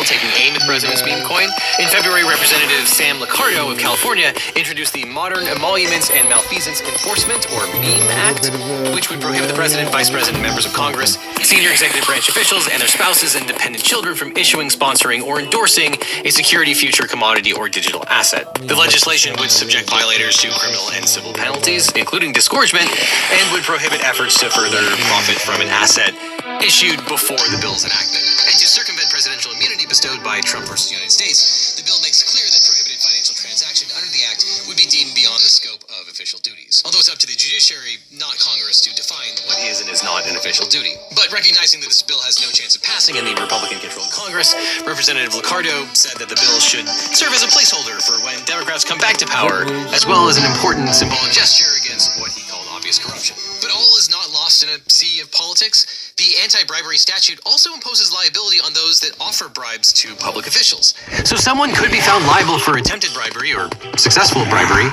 taking aim at the president's meme coin. In February, Representative Sam Liccardo of California introduced the Modern Emoluments and Malfeasance Enforcement, or MEME Act, which would prohibit the president, vice president, members of Congress, senior executive branch officials, and their spouses and dependent children from issuing, sponsoring, or endorsing a security, future, commodity, or digital asset. The legislation would subject violators to criminal and civil penalties, including disgorgement, and would prohibit efforts to further profit from an asset issued before the bill's enactment. And to circumvent presidential immunity bestowed by Trump versus the United States, the bill makes clear that prohibited financial transaction under the act would be deemed beyond the scope of official duties. Although it's up to the judiciary, not Congress, to define what is and is not an official duty. But recognizing that this bill has no chance of passing in the Republican-controlled Congress, Representative Liccardo said that the bill should serve as a placeholder for when Democrats come back to power, as well as an important symbolic gesture against what he called obvious corruption. But all is not lost in a sea of politics. The anti-bribery statute also imposes liability on those that offer bribes to public officials. So someone could be found liable for attempted bribery or successful bribery,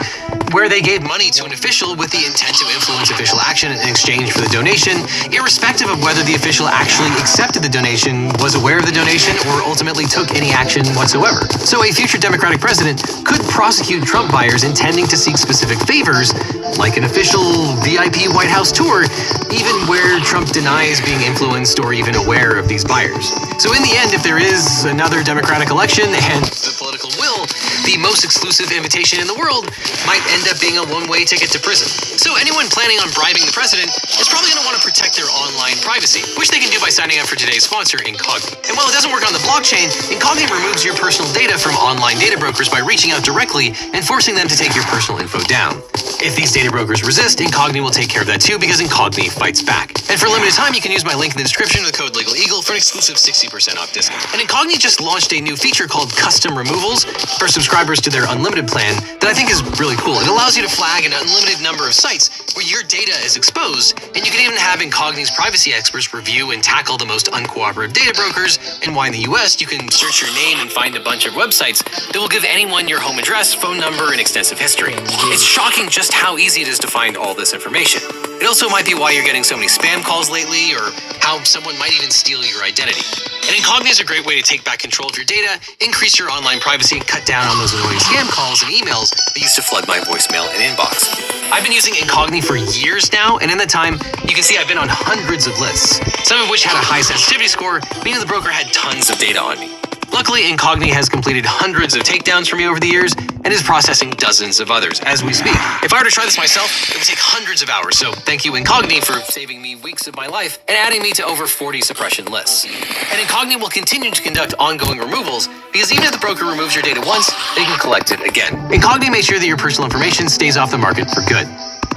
where they gave money to an official with the intent to influence official action in exchange for the donation, irrespective of whether the official actually accepted the donation, was aware of the donation, or ultimately took any action whatsoever. So a future Democratic president could prosecute Trump buyers intending to seek specific favors, like an official VIP White House tour, even where Trump denies being influenced or even aware of these buyers. So in the end, if there is another Democratic election and the political will, the most exclusive invitation in the world might end up being a one-way ticket to prison. So anyone planning on bribing the president is probably going to want to protect their online privacy, which they can do by signing up for today's sponsor, Incogni. And while it doesn't work on the blockchain, Incogni removes your personal data from online data brokers by reaching out directly and forcing them to take your personal info down. If these data brokers resist, Incogni will take care of that too, because Incogni fights back. And for a limited time, you can use my link in the description with the code LegalEagle for an exclusive 60% off discount. And Incogni just launched a new feature called Custom Removals for subscribers to their unlimited plan that I think is really cool. It allows you to flag an unlimited number of sites where your data is exposed, and you can even have Incogni's privacy experts review and tackle the most uncooperative data brokers. And why in the US, you can search your name and find a bunch of websites that will give anyone your home address, phone number, and extensive history. It's shocking just how easy it is to find all this information. It also might be why you're getting so many spam calls lately, or how someone might even steal your identity. And Incogni is a great way to take back control of your data, increase your online privacy, and cut down on those annoying scam calls and emails that used to flood my voicemail and inbox. I've been using Incogni for years now, and in that time, you can see I've been on hundreds of lists, some of which had a high sensitivity score, meaning the broker had tons of data on me. Luckily, Incogni has completed hundreds of takedowns for me over the years and is processing dozens of others as we speak. If I were to try this myself, it would take hundreds of hours, so thank you Incogni for saving me weeks of my life and adding me to over 40 suppression lists. And Incogni will continue to conduct ongoing removals, because even if the broker removes your data once, they can collect it again. Incogni makes sure that your personal information stays off the market for good.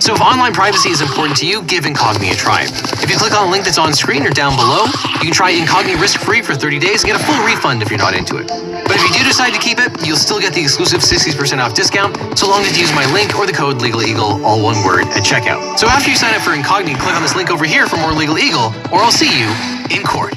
So if online privacy is important to you, give Incogni a try. If you click on the link that's on screen or down below, you can try Incogni risk-free for 30 days and get a full refund if you're not into it. But if you do decide to keep it, you'll still get the exclusive 60% off discount, so long as you use my link or the code LegalEagle, all one word, at checkout. So after you sign up for Incogni, click on this link over here for more Legal Eagle, or I'll see you in court.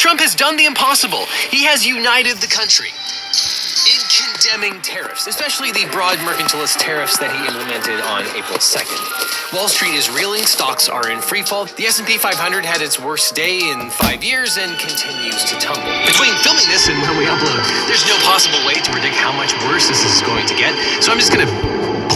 Trump has done the impossible. He has united the country in condemning tariffs, especially the broad mercantilist tariffs that he implemented on April 2nd. Wall Street is reeling, stocks are in freefall. The S&P 500 had its worst day in 5 years and continues to tumble. Between filming this and when we upload, there's no possible way to predict how much worse this is going to get. So I'm just going to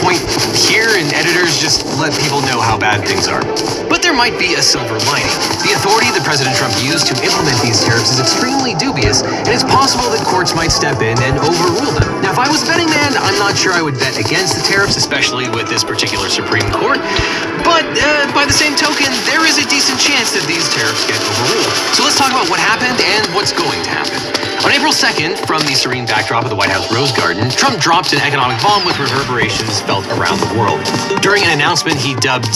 point here, and editors just let people know how bad things are. But there might be a silver lining. The authority that President Trump used to implement these tariffs is extremely dubious, and it's possible that courts might step in and overrule them. Now, if I was a betting man, I'm not sure I would bet against the tariffs, especially with this particular Supreme Court. But by the same token, there is a decent chance that these tariffs get overruled. So let's talk about what happened and what's going to happen. On April 2nd, from the serene backdrop of the White House Rose Garden, Trump dropped an economic bomb with reverberations felt around the world. During an announcement he dubbed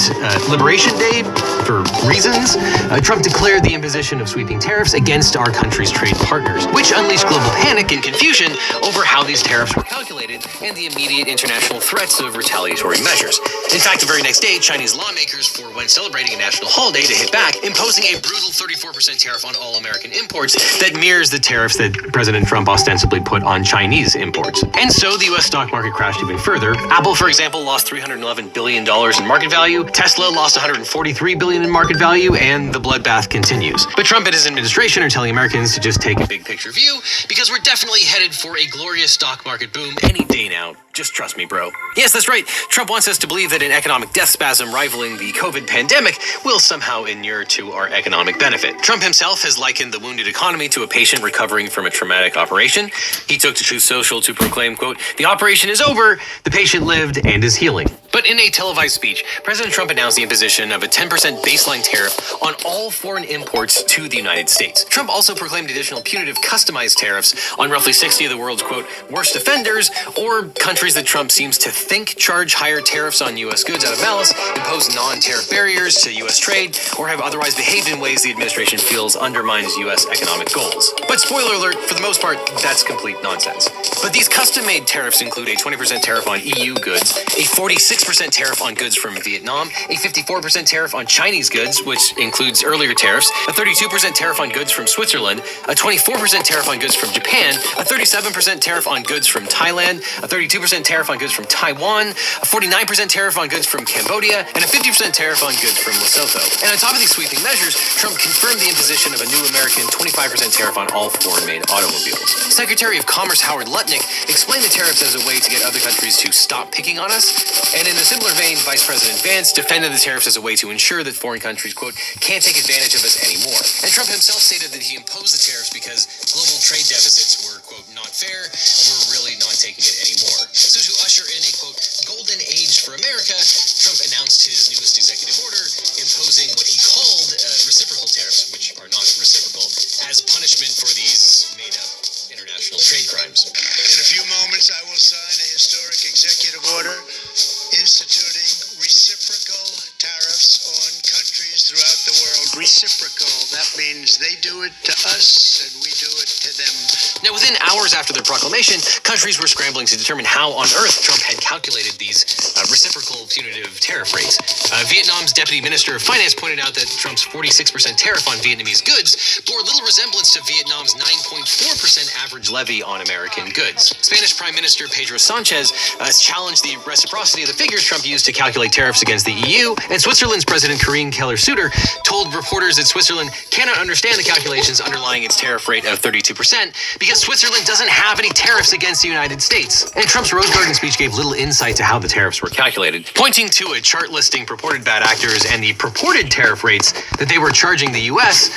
Liberation Day for reasons, Trump declared the imposition of sweeping tariffs against our country's trade partners, which unleashed global panic and confusion over how these tariffs were calculated and the immediate international threats of retaliatory measures. In fact, the very next day, Chinese lawmakers forewent celebrating a national holiday to hit back, imposing a brutal 34% tariff on all American imports that mirrors the tariffs that President Trump ostensibly put on Chinese imports. And so the U.S. stock market crashed even further. Apple, for example, lost $311 billion in market value. Tesla lost $143 billion in market value, and the bloodbath continues. But Trump and his administration are telling Americans to just take a big picture view, because we're definitely headed for a glorious stock market boom any day now. Just trust me, bro. Yes, that's right. Trump wants us to believe that an economic death spasm rivaling the COVID pandemic will somehow inure to our economic benefit. Trump himself has likened the wounded economy to a patient recovering from a traumatic operation. He took to Truth Social to proclaim, quote, "The operation is over, the patient lived and is healing." But in a televised speech, President Trump announced the imposition of a 10% baseline tariff on all foreign imports to the United States. Trump also proclaimed additional punitive customized tariffs on roughly 60 of the world's, quote, worst offenders, or countries that Trump seems to think charge higher tariffs on U.S. goods out of malice, impose non-tariff barriers to U.S. trade, or have otherwise behaved in ways the administration feels undermines U.S. economic goals. But spoiler alert, for the most part, that's complete nonsense. But these custom-made tariffs include a 20% tariff on EU goods, a 46% tariff on goods from Vietnam, a 54% tariff on Chinese goods, which includes earlier tariffs, a 32% tariff on goods from Switzerland, a 24% tariff on goods from Japan, a 37% tariff on goods from Thailand, a 32% tariff on goods from Taiwan, a 49% tariff on goods from Cambodia, and a 50% tariff on goods from Lesotho. And on top of these sweeping measures, Trump confirmed the imposition of a new American 25% tariff on all foreign-made automobiles. Secretary of Commerce Howard Lutnick explained the tariffs as a way to get other countries to stop picking on us. And in a similar vein, Vice President Vance defended the tariffs as a way to ensure that foreign countries, quote, can't take advantage of us anymore. And Trump himself stated that he imposed the tariffs because global trade deficits were, quote, not fair. We're really not taking it anymore. So to usher in a, quote, golden age for America, Trump announced his newest executive order imposing what he called reciprocal tariffs, which are not reciprocal, as punishment for these made-up international trade crimes. In a few moments, I will sign a historic executive order instituting reciprocal tariffs on countries throughout the world. Reciprocal, that means they do it to us and we do it to them. Now, within hours after their proclamation, countries were scrambling to determine how on earth Trump had calculated these reciprocal punitive tariff rates. Vietnam's Deputy Minister of Finance pointed out that Trump's 46% tariff on Vietnamese goods bore little resemblance to Vietnam's 9.4% average levy on American goods. Spanish Prime Minister Pedro Sanchez challenged the reciprocity of the figures Trump used to calculate tariffs against the EU, and Switzerland's President Karine Keller-Sutter told reporters that Switzerland cannot understand the calculations underlying its tariff rate of 32% because Switzerland doesn't have any tariffs against the United States. And Trump's Rose Garden speech gave little insight to how the tariffs were calculated. Pointing to a chart listing purported bad actors and the purported tariff rates that they were charging the U.S.,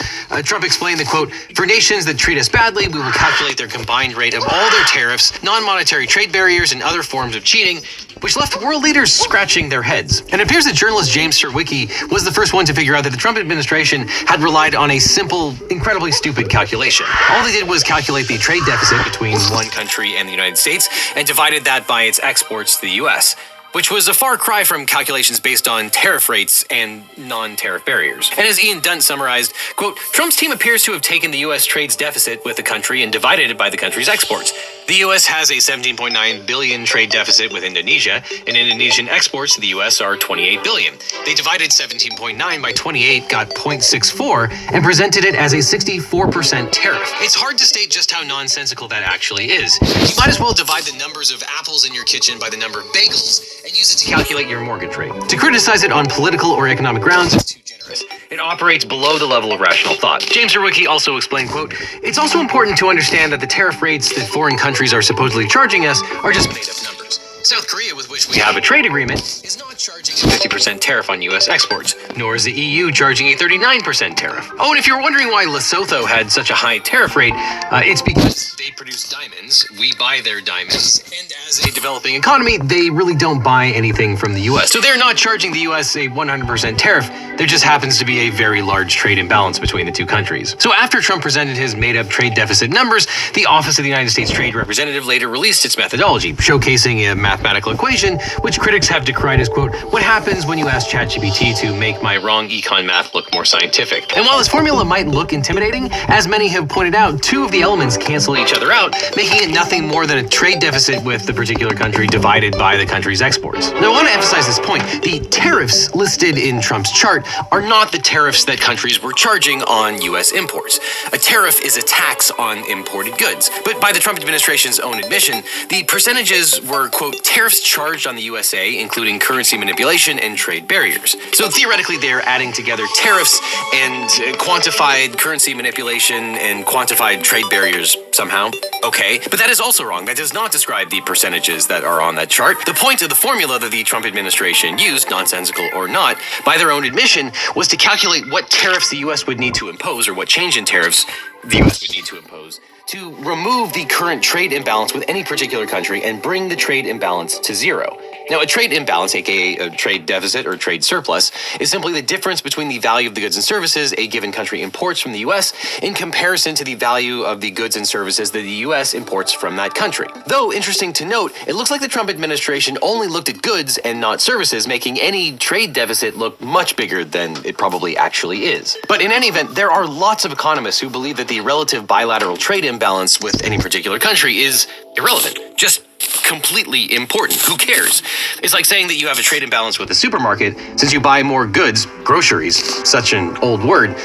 Trump explained that, quote, for nations that treat us badly, we will calculate their combined rate of all their tariffs, non-monetary trade barriers, and other forms of cheating, which left world leaders scratching their heads. And it appears that journalist James Surowiecki was the first one to figure out that the Trump administration had relied on a simple, incredibly stupid calculation. All they did was calculate the trade deficit between one country and the United States and divided that by its exports to the U.S., which was a far cry from calculations based on tariff rates and non-tariff barriers. And as Ian Dunt summarized, quote, Trump's team appears to have taken the U.S. trade's deficit with the country and divided it by the country's exports. The U.S. has a $17.9 billion trade deficit with Indonesia, and Indonesian exports to the U.S. are $28 billion. They divided 17.9 by 28, got 0.64, and presented it as a 64% tariff. It's hard to state just how nonsensical that actually is. You might as well divide the numbers of apples in your kitchen by the number of bagels and use it to calculate your mortgage rate. To criticize it on political or economic grounds is too generous. It operates below the level of rational thought. James Herwicki also explained, quote, "It's also important to understand that the tariff rates that foreign countries are supposedly charging us are just made-up numbers. South Korea, with which we have a trade agreement, is not charging a 50% tariff on U.S. exports, nor is the EU charging a 39% tariff. Oh, and if you're wondering why Lesotho had such a high tariff rate, it's because they produce diamonds, we buy their diamonds, and as a developing economy, they really don't buy anything from the U.S. So they're not charging the U.S. a 100% tariff, there just happens to be a very large trade imbalance between the two countries. So after Trump presented his made-up trade deficit numbers, the Office of the United States Trade Representative later released its methodology, showcasing a mathematical equation, which critics have decried as, quote, "what happens when you ask ChatGPT to make my wrong econ math look more scientific." And while this formula might look intimidating, as many have pointed out, two of the elements cancel each other out, making it nothing more than a trade deficit with the particular country divided by the country's exports. Now, I want to emphasize this point. The tariffs listed in Trump's chart are not the tariffs that countries were charging on U.S. imports. A tariff is a tax on imported goods. But by the Trump administration's own admission, the percentages were, quote, tariffs charged on the USA, including currency manipulation and trade barriers. So theoretically, they're adding together tariffs and quantified currency manipulation and quantified trade barriers somehow. Okay, but that is also wrong. That does not describe the percentages that are on that chart. The point of the formula that the Trump administration used, nonsensical or not, by their own admission, was to calculate what tariffs the U.S. would need to impose, or what change in tariffs the U.S. would need to impose, to remove the current trade imbalance with any particular country and bring the trade imbalance to zero. Now, a trade imbalance, aka a trade deficit or trade surplus, is simply the difference between the value of the goods and services a given country imports from the U.S. in comparison to the value of the goods and services that the U.S. imports from that country. Though, interesting to note, it looks like the Trump administration only looked at goods and not services, making any trade deficit look much bigger than it probably actually is. But in any event, there are lots of economists who believe that the relative bilateral trade imbalance with any particular country is irrelevant, just completely important. Who cares? It's like saying that you have a trade imbalance with a supermarket since you buy more goods, groceries, such an old word,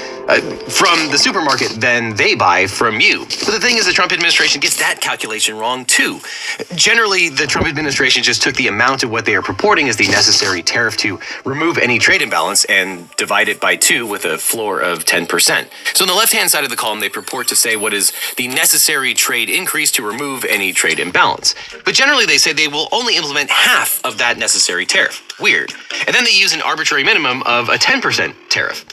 from the supermarket than they buy from you. But the thing is, the Trump administration gets that calculation wrong too. Generally, the Trump administration just took the amount of what they are purporting as the necessary tariff to remove any trade imbalance and divide it by 2 with a floor of 10%. So on the left-hand side of the column, they purport to say what is the necessary trade increase to remove any trade imbalance. But generally, they say they will only implement half of that necessary tariff. Weird. And then they use an arbitrary minimum of a 10% tariff.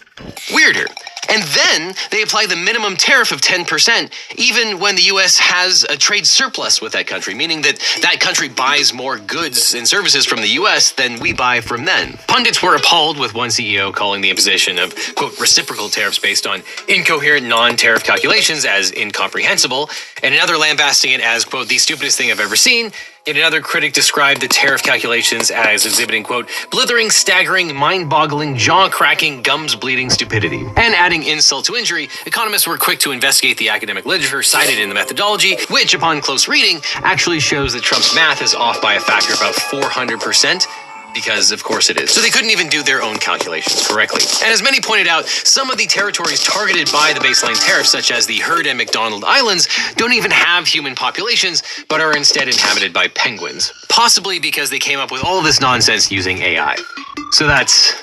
Weirder. And then they apply the minimum tariff of 10% even when the U.S. has a trade surplus with that country, meaning that that country buys more goods and services from the U.S. than we buy from them. Pundits were appalled, with one CEO calling the imposition of, quote, reciprocal tariffs based on incoherent non-tariff calculations as incomprehensible, and another lambasting it as, quote, the stupidest thing I've ever seen. Yet another critic described the tariff calculations as exhibiting, quote, blithering, staggering, mind-boggling, jaw-cracking, gums-bleeding stupidity. And adding insult to injury, economists were quick to investigate the academic literature cited in the methodology, which, upon close reading, actually shows that Trump's math is off by a factor of about 400%. Because, of course, it is. So they couldn't even do their own calculations correctly. And as many pointed out, some of the territories targeted by the baseline tariffs, such as the Heard and McDonald Islands, don't even have human populations, but are instead inhabited by penguins. Possibly because they came up with all of this nonsense using AI. So that's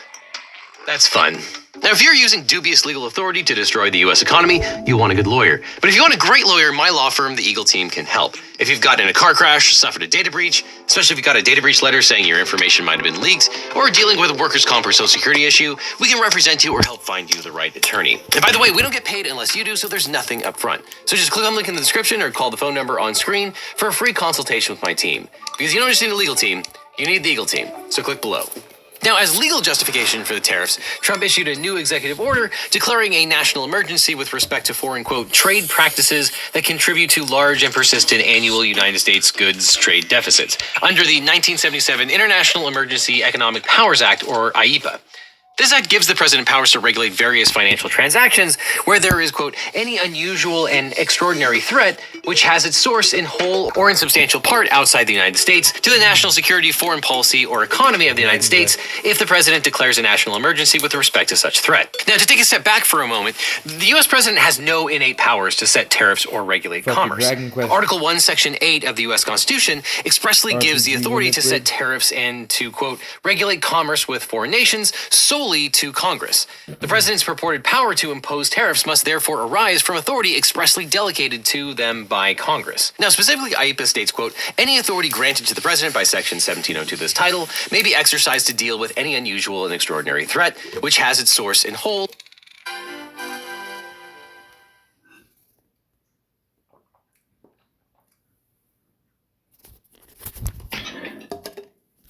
fun. Now, if you're using dubious legal authority to destroy the U.S. economy, you want a good lawyer. But if you want a great lawyer, my law firm, the Eagle Team, can help. If you've gotten in a car crash, suffered a data breach, especially if you got a data breach letter saying your information might have been leaked, or dealing with a workers' comp or social security issue, we can represent you or help find you the right attorney. And by the way, we don't get paid unless you do, so there's nothing up front. So just click on the link in the description or call the phone number on screen for a free consultation with my team. Because you don't just need a legal team, you need the Eagle Team. So click below. Now, as legal justification for the tariffs, Trump issued a new executive order declaring a national emergency with respect to foreign, quote, trade practices that contribute to large and persistent annual United States goods trade deficits under the 1977 International Emergency Economic Powers Act, or IEPA. This act gives the president powers to regulate various financial transactions where there is, quote, any unusual and extraordinary threat which has its source in whole or in substantial part outside the United States to the national security, foreign policy, or economy of the United States if the president declares a national emergency with respect to such threat. Now, to take a step back for a moment, the U.S. president has no innate powers to set tariffs or regulate commerce. Article 1, Section 8 of the U.S. Constitution expressly gives the authority to set tariffs and to, quote, regulate commerce with foreign nations solely to Congress. The president's purported power to impose tariffs must therefore arise from authority expressly delegated to them by Congress. Now, specifically, IEPA states, quote, any authority granted to the president by Section 1702 of this title may be exercised to deal with any unusual and extraordinary threat which has its source in whole.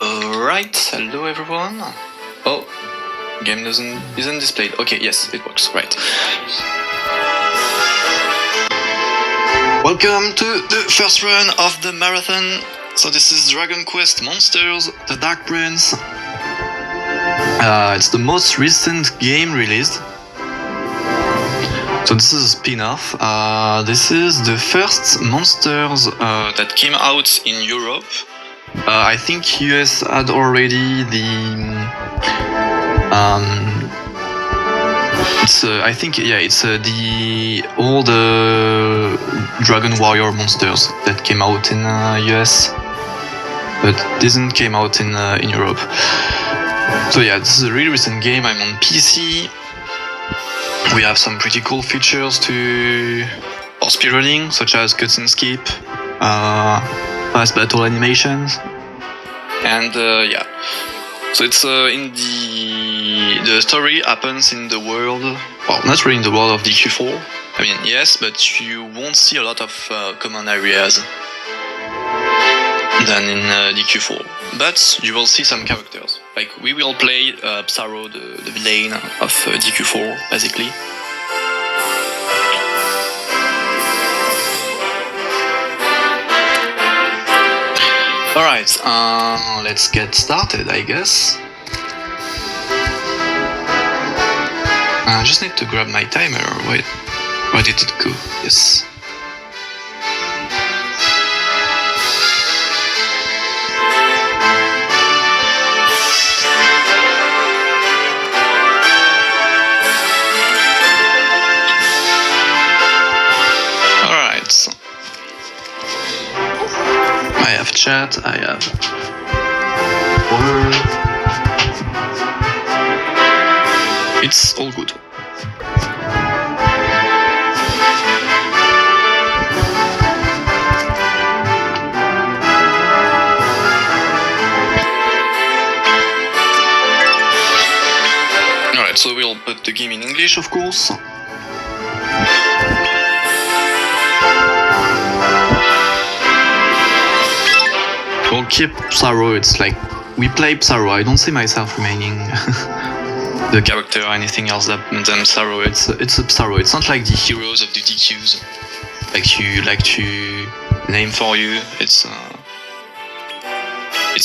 Alright, hello everyone. Oh, game isn't displayed. Okay, yes, it works, right. Welcome to the first run of the marathon. So this is Dragon Quest Monsters, the Dark Prince. It's the most recent game released. So this is a spin-off. This is the first Monsters that came out in Europe. I think US had already the it's the old Dragon Warrior Monsters that came out in US, but didn't came out in Europe. So yeah, this is a really recent game. I'm on PC. We have some pretty cool features for speedrunning, such as cutscene skip, fast battle animations, and yeah. So it's in the story happens in the world, well, not really in the world of DQ4. I mean, yes, but you won't see a lot of common areas than in DQ4. But you will see some characters. Like, we will play Psaro, the villain of DQ4, basically. Alright, let's get started, I guess. I just need to grab my timer. Wait, where did it go? Yes. Alright. I have chat, I have word. It's all good. Alright, so we'll put the game in English, of course. We'll keep Psaro. It's like we play Psaro. I don't see myself remaining the character or anything else than Psaro. It's a Psaro. It's not like the heroes of the DQs, like you like to name for you. It's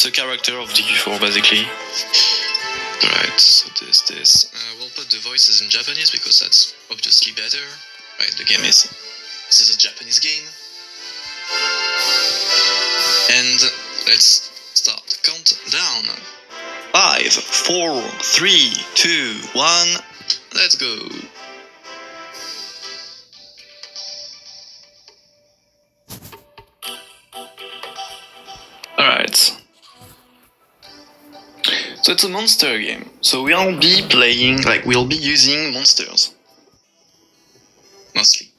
a character of DQ4 basically. Right. So this. We'll put the voices in Japanese because that's obviously better. Right. This is a Japanese game. And let's start. Count down. 5, 4, 3, 2, 1. Let's go. Alright. So it's a monster game. So we'll be playing, we'll be using monsters. Mostly.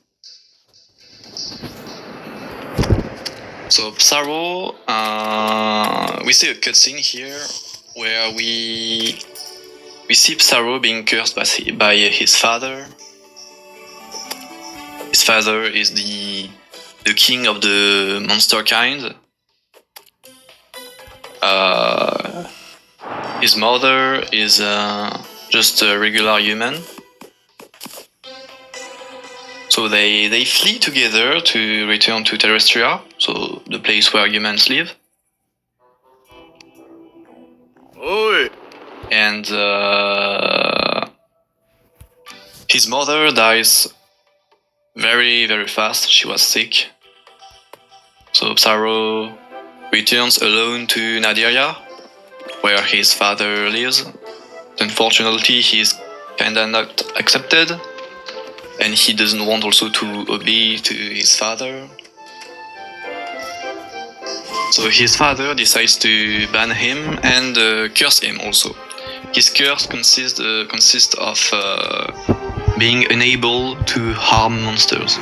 So Psaro, we see a cutscene here where we see Psaro being cursed by his father. His father is the king of the monster kind. His mother is just a regular human. So they flee together to return to Terraria, so the place where humans live. Oi! and his mother dies very, very fast. She was sick. So Psaro returns alone to Nadia, where his father lives. Unfortunately, he's kinda not accepted, and he doesn't want also to obey to his father. So his father decides to ban him and curse him also. His curse consists of being unable to harm monsters.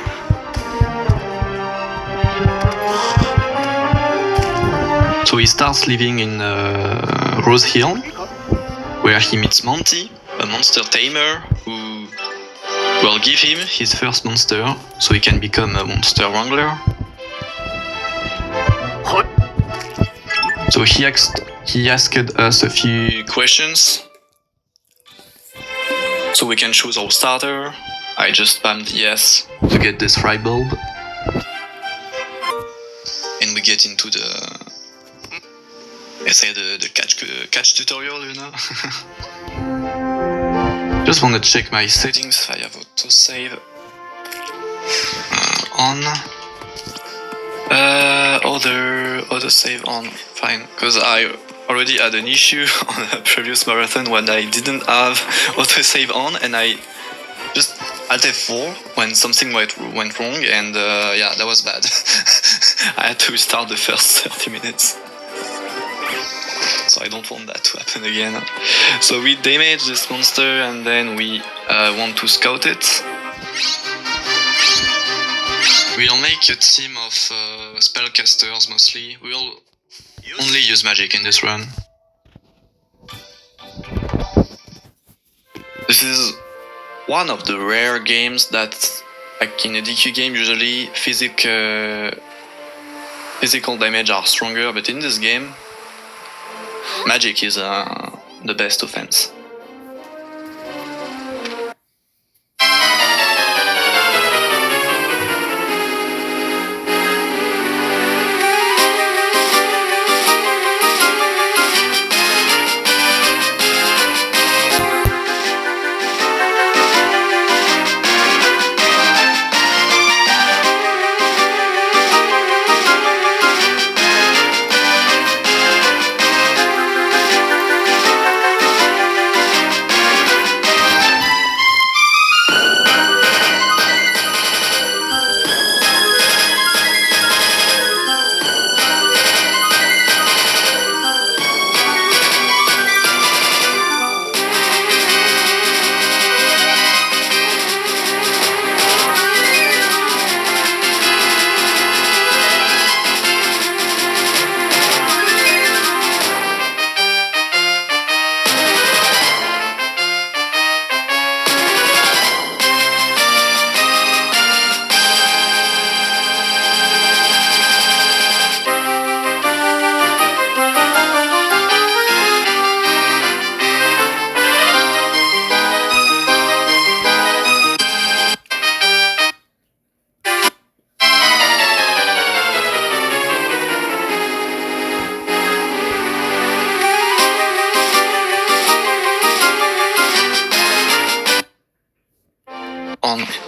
So he starts living in Rose Hill, where he meets Monty, a monster tamer who will give him his first monster so he can become a monster wrangler. So he asked us a few questions so we can choose our starter. I just spammed yes to get this fry bulb. And we get into the catch tutorial, you know. Just wanna check my settings. I have autosave on. Autosave on. Fine, because I already had an issue on a previous marathon when I didn't have autosave on, and I just Alt F4 when something went wrong, and yeah, that was bad. I had to restart the first 30 minutes. So I don't want that to happen again. So we damage this monster and then we want to scout it. We'll make a team of spellcasters mostly. We'll only use magic in this run. This is one of the rare games that, like in a DQ game, usually physical damage are stronger, but in this game, magic is the best offense.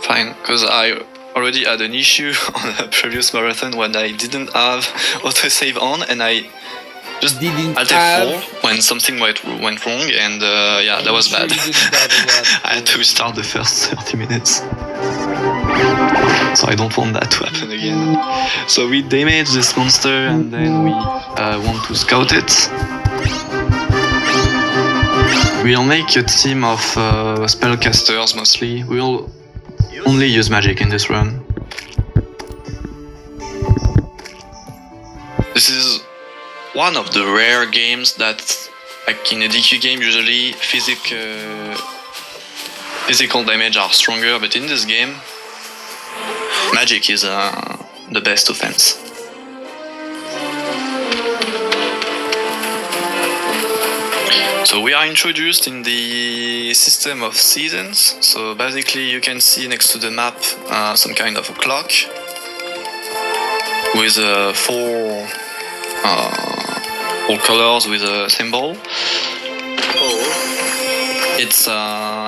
Fine, because I already had an issue on a previous marathon when I didn't have autosave on, and I just Alt F4 when something went wrong, and yeah, that was bad. I had to restart the first 30 minutes. So I don't want that to happen again. So we damage this monster and then we want to scout it. We'll make a team of spellcasters mostly. We'll only use magic in this run. This is one of the rare games that, like in a DQ game, usually physical damage are stronger, but in this game, magic is the best offense. So we are introduced in the system of seasons. So basically you can see next to the map some kind of a clock with four colors with a symbol.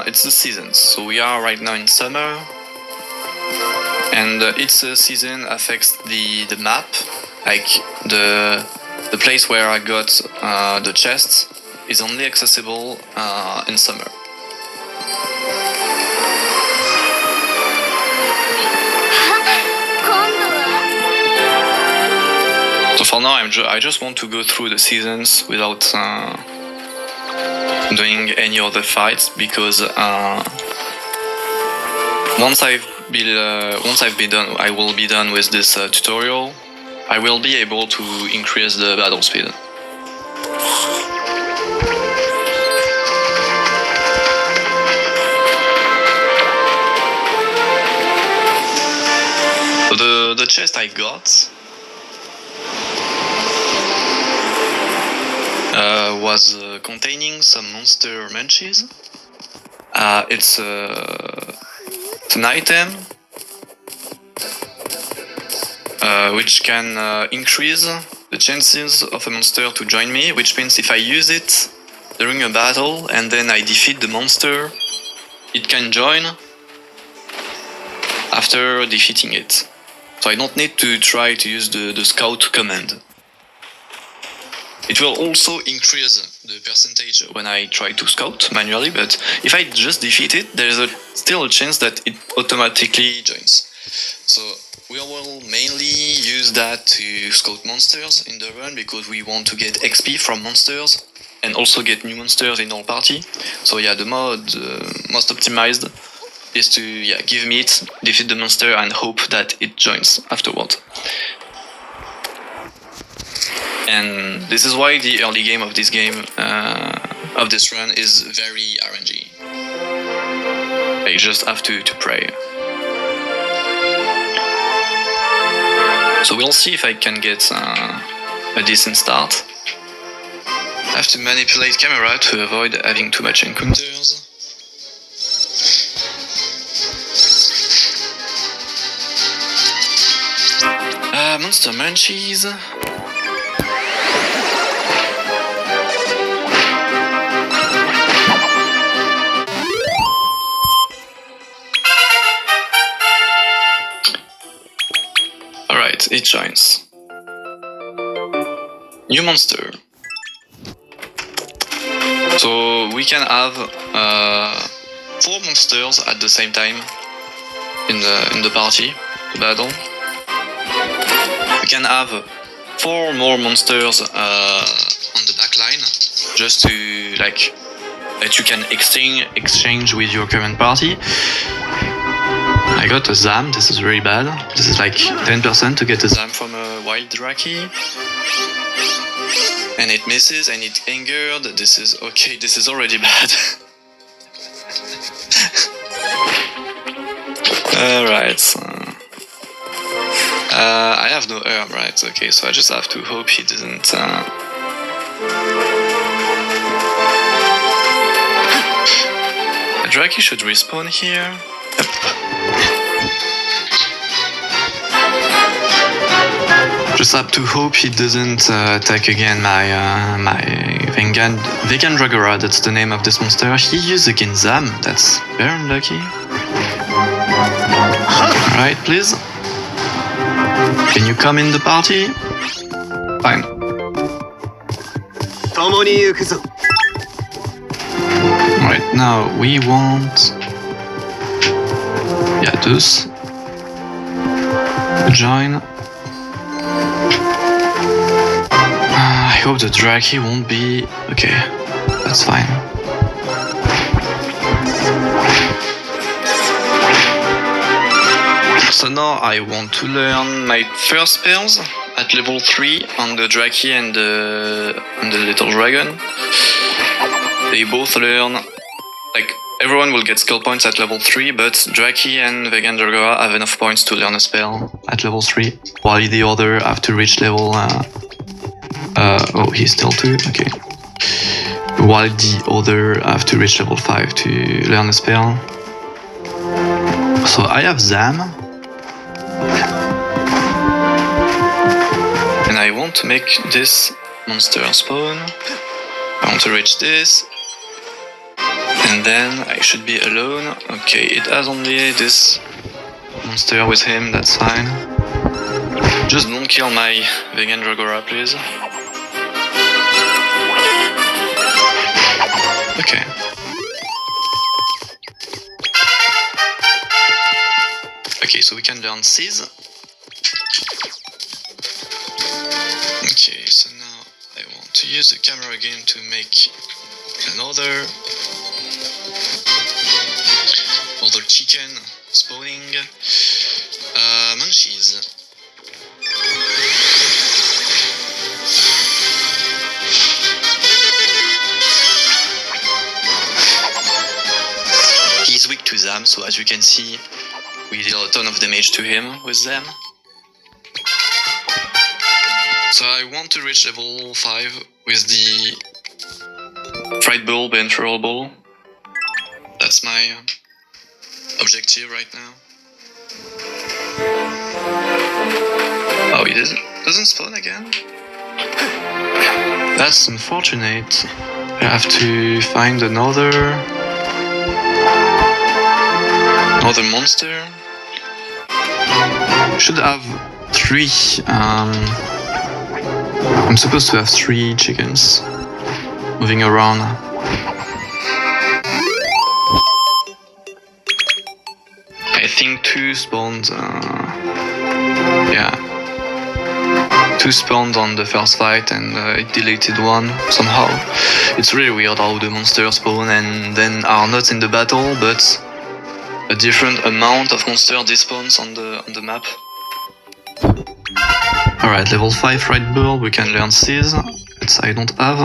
It's the seasons. So we are right now in summer, and each season affects the map. Like the place where I got the chests is only accessible in summer. So for now, I just want to go through the seasons without doing any other fights, because once I will be done with this tutorial, I will be able to increase the battle speed. So the chest I got was containing some monster munchies. It's an item which can increase the chances of a monster to join me, which means if I use it during a battle and then I defeat the monster, it can join after defeating it. So I don't need to try to use the scout command. It will also increase the percentage when I try to scout manually, but if I just defeat it, there is still a chance that it automatically joins. So we will mainly use that to scout monsters in the run, because we want to get XP from monsters and also get new monsters in our party. So yeah, the mode most optimized is to give meat, defeat the monster, and hope that it joins afterward. And this is why the early game of this game, of this run, is very RNG. I just have to pray. So we'll see if I can get a decent start. I have to manipulate camera to avoid having too much encounters. Monster munchies. Alright, it joins. New monster. So we can have 4 monsters at the same time in the party to battle. We can have 4 more monsters on the back line, just to like that you can exchange with your current party. I got a Zam, this is very bad. This is like 10% to get a Zam from a wild Draki. And it misses and it angered. This is okay, this is already bad. Alright. I have no herb, right? Okay, so I just have to hope he doesn't. A Draki should respawn here. Yep. Just have to hope he doesn't attack again my vegan Dragora. That's the name of this monster. He used again Zam. That's very unlucky. Alright, please. Can you come in the party? Fine. Right now we want those. Join. I hope the Draki won't be... Okay, that's fine. So now I want to learn my first spells at level 3 on the Draki and the little dragon. They both learn... Like, everyone will get skill points at level 3, but Draki and Vegan Dragora have enough points to learn a spell at level 3, while the other have to reach level... oh, he's still 2, okay. While the other have to reach level 5 to learn a spell. So I have Zam. I want to make this monster spawn. I want to reach this. And then I should be alone. Okay, it has only this monster with him, that's fine. Just don't kill my vegan Dragora, please. Okay. Okay, so we can learn Seize. Okay, so now I want to use the camera again to make another chicken spawning. Munchies. He's weak to them, so as you can see, we deal a ton of damage to him with them. So I want to reach level 5 with the Fright Bulb and Feral Ball. That's my objective right now. Oh, he doesn't spawn again? That's unfortunate. I have to find another monster. Should have 3. I'm supposed to have 3 chickens moving around. I think 2 spawned. Yeah. 2 spawned on the first fight and it deleted 1 somehow. It's really weird how the monsters spawn and then are not in the battle, but a different amount of monster despawns on the map. Alright, level 5 Fright Bulb, we can learn Seize, which I don't have.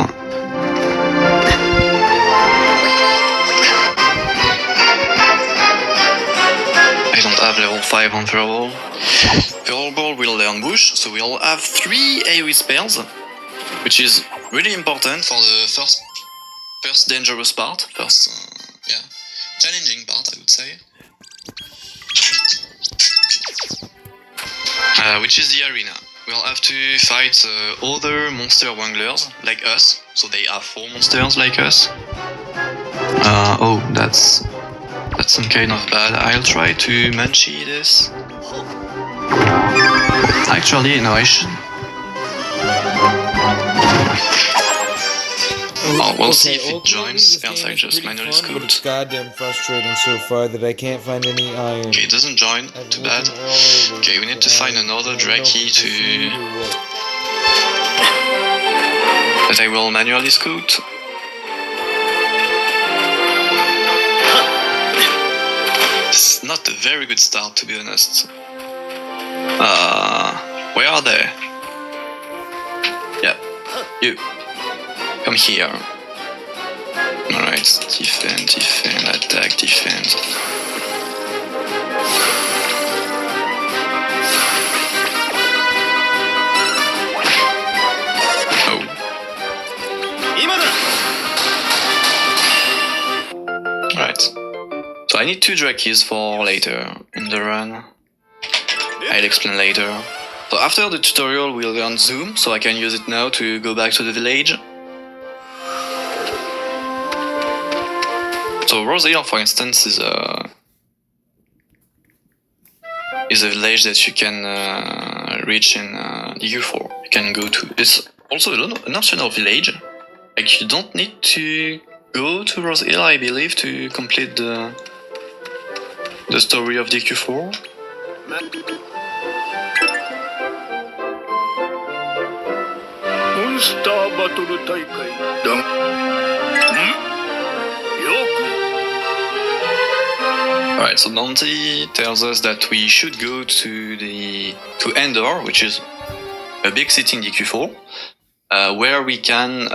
I don't have level 5 on Feral Ball. Feral Ball will learn Bush, so we'll have 3 AoE spells, which is really important for the first dangerous part, challenging part, I would say. Which is the arena. We'll have to fight other monster wranglers like us, so they have 4 monsters like us. Oh, that's some kind of bad. I'll try to munchie this. Actually, no, I should. Oh, we'll see if it joins, else I just manually scoot. It's goddamn frustrating so far that I can't find any iron. Okay, it doesn't join, too bad. Okay, we need to find another drag key that I will manually scoot. This is not a very good start, to be honest. Where are they? Yeah, you. Come here. Alright, defend, attack, defend. Oh. Alright. So I need 2 drag keys for later in the run. I'll explain later. So after the tutorial we'll learn Zoom, so I can use it now to go back to the village. So Rosehill, for instance, is a village that you can reach in DQ4. You can go to. It's also an optional village. Like you don't need to go to Rosehill, I believe, to complete the story of DQ4. Monster Battle 大会だ。Alright, so Dante tells us that we should go to Endor, which is a big city in DQ4, where we can